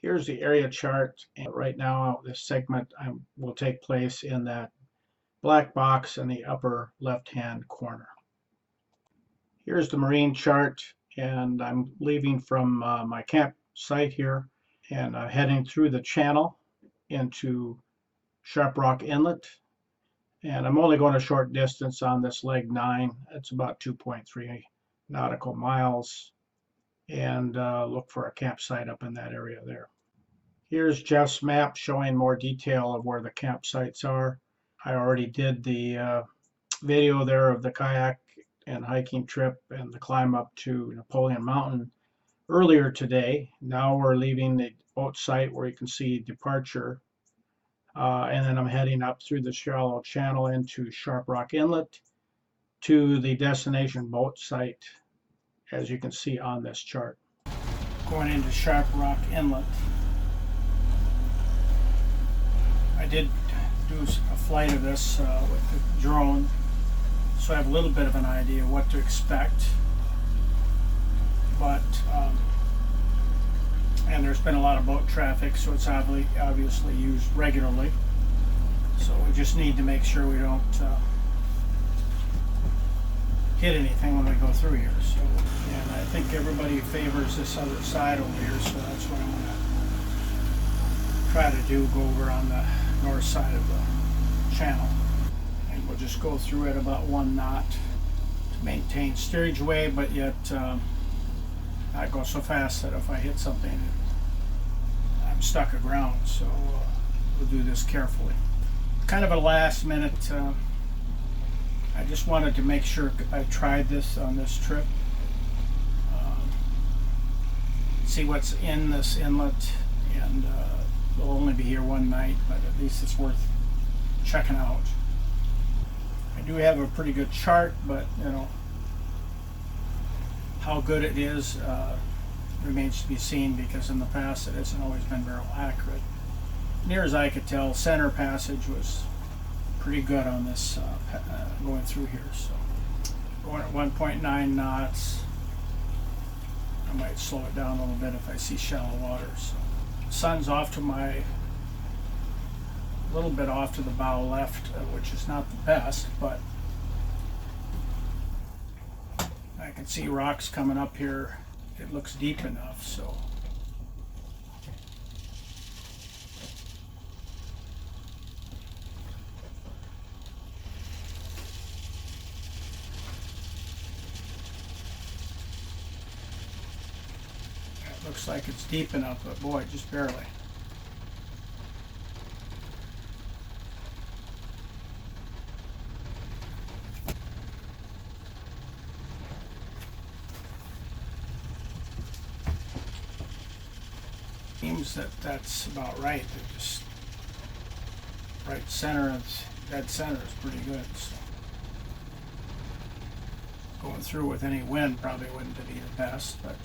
Here's the area chart, and right now this segment will take place in that black box in the upper left-hand corner. Here's the marine chart, and I'm leaving from my campsite here, and heading through the channel into Sharp Rock Inlet. And I'm only going a short distance on this leg 9. It's about 2.3 nautical miles, and look for a campsite up in that area there. Here's Jeff's map showing more detail of where the campsites are. I already did the video there of the kayak and hiking trip and the climb up to Napoleon Mountain earlier today. Now we're leaving the boat site where you can see departure. And then I'm heading up through the shallow channel into Sharp Rock Inlet to the destination boat site, as you can see on this chart. Going into Sharp Rock Inlet. I did do a flight of this with the drone, so I have a little bit of an idea what to expect. But and there's been a lot of boat traffic, so it's obviously used regularly. So we just need to make sure we don't hit anything when we go through here. So, and I think everybody favors this other side over here, so that's what I'm going to try to do, go over on the north side of the channel. And we'll just go through at about 1 knot to maintain steerage way, but yet not go so fast that if I hit something, I'm stuck aground. So we'll do this carefully. Kind of a last minute, I just wanted to make sure I tried this on this trip. See what's in this inlet, and we'll only be here 1 night, but at least it's worth checking out. I do have a pretty good chart, but how good it is remains to be seen, because in the past it hasn't always been very accurate. Near as I could tell, center passage was pretty good on this going through here. So going at 1.9 knots. I might slow it down a little bit if I see shallow water. So sun's off to a little bit off to the bow left, which is not the best, but I can see rocks coming up here. It looks deep enough, so it looks like it's deep enough, but boy, just barely. Seems that's about right. They're just right center, dead center is pretty good. So going through with any wind probably wouldn't be the best, but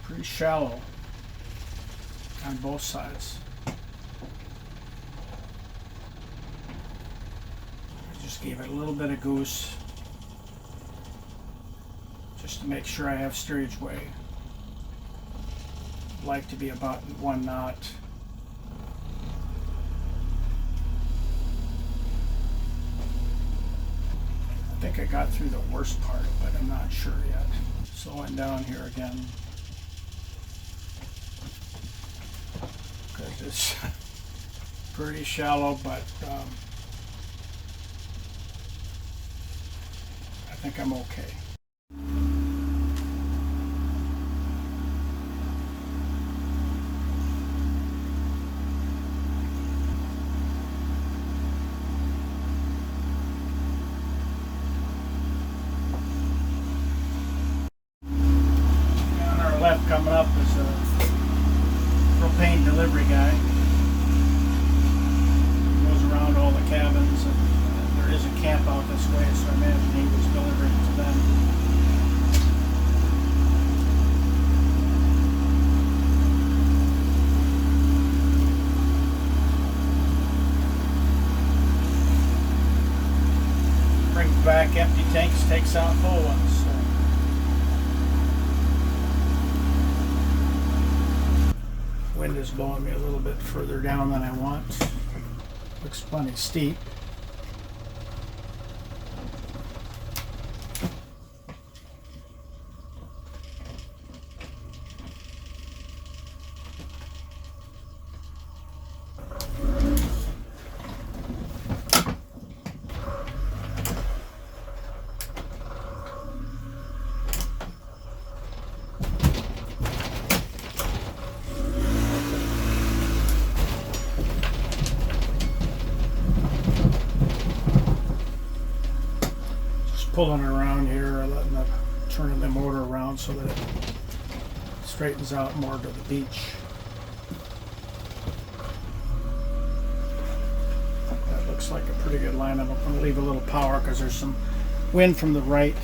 pretty shallow on both sides. Just gave it a little bit of goose just to make sure I have steerage way. I'd like to be about 1 knot. I think I got through the worst part, but I'm not sure yet. Slowing down here again, because it's pretty shallow, but I think I'm okay. On our left coming up is a propane delivery guy. He goes around all the cabins, and there is a camp out this way, so I imagine he was delivering to them. tanks takes out full ones. So. Wind is blowing me a little bit further down than I want. Looks plenty steep. Pulling it around here, turning the motor around so that it straightens out more to the beach. That looks like a pretty good line. I'm going to leave a little power because there's some wind from the right.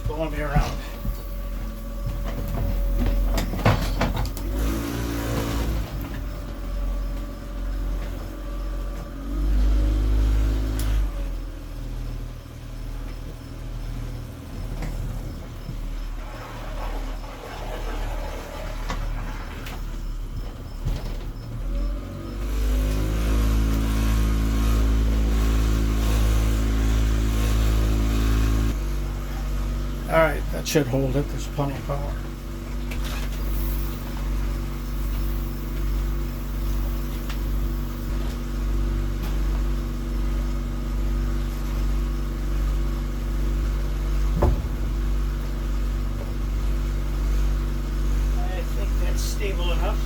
Blowing me around. Alright, that should hold it. There's plenty of power. I think that's stable enough.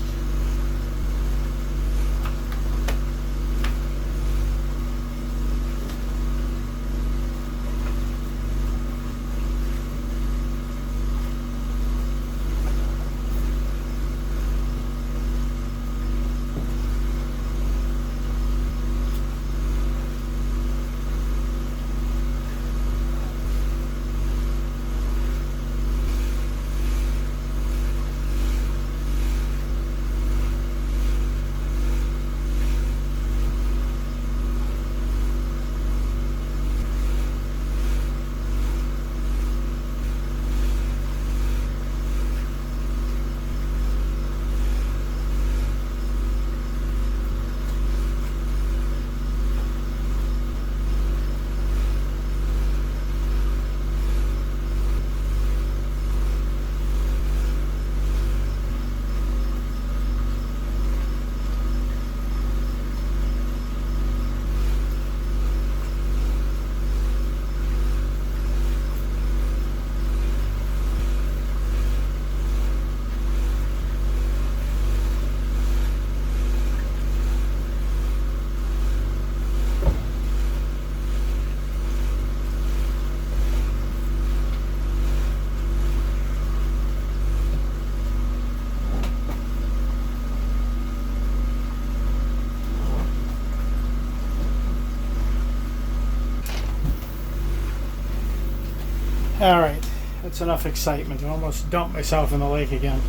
Alright, that's enough excitement. I almost dumped myself in the lake again.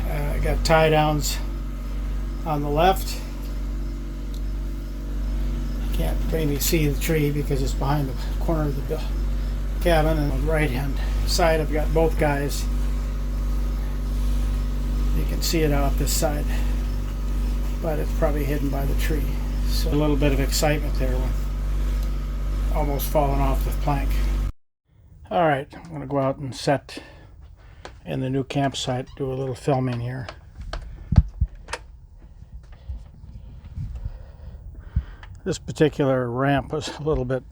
I got tie downs on the left. Can't really see the tree because it's behind the corner of the cabin, and on the right hand side I've got both guys. You can see it out this side, but it's probably hidden by the tree. So a little bit of excitement there with almost falling off the plank. Alright, I'm going to go out and set in the new campsite, do a little filming here. This particular ramp was a little bit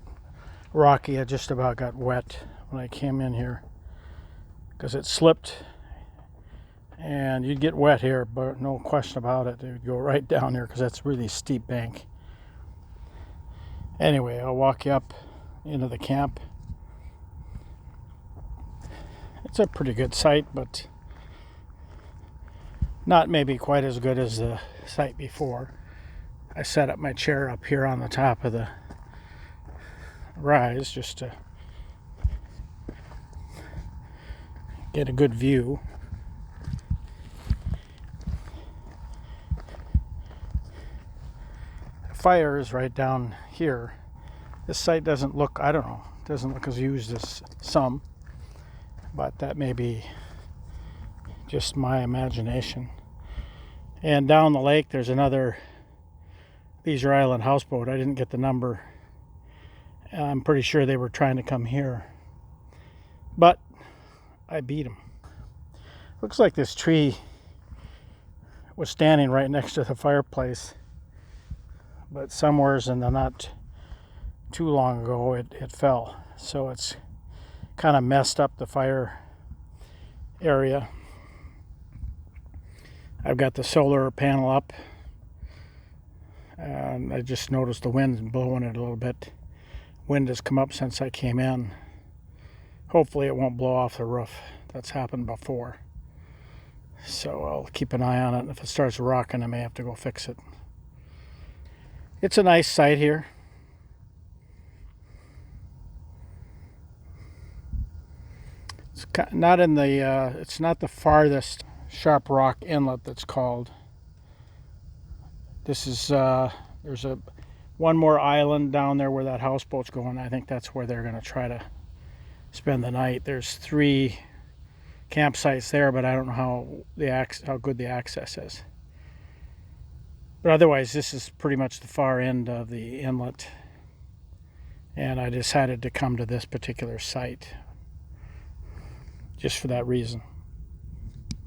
rocky. I just about got wet when I came in here. because it slipped and you'd get wet here, but no question about it. It would go right down there because that's a really steep bank. Anyway, I'll walk you up into the camp. It's a pretty good site, but not maybe quite as good as the site before. I set up my chair up here on the top of the rise just to get a good view. The fire is right down here. This site doesn't look, I don't know, doesn't look as used as some, but that may be just my imagination. And down the lake there's another Leisure Island houseboat. I didn't get the number. I'm pretty sure they were trying to come here, but I beat them. Looks like this tree was standing right next to the fireplace, but somewheres in the not too long ago it fell, so it's kind of messed up the fire area. I've got the solar panel up, and I just noticed the wind blowing it a little bit. Wind has come up since I came in. Hopefully it won't blow off the roof. That's happened before. So I'll keep an eye on it, and if it starts rocking I may have to go fix it. It's a nice site here. It's not in the it's not the farthest Sharp Rock Inlet that's called. This is there's one more island down there where that houseboat's going. I think that's where they're going to try to spend the night. There's 3 campsites there, but I don't know how good the access is. But otherwise, this is pretty much the far end of the inlet, and I decided to come to this particular site just for that reason.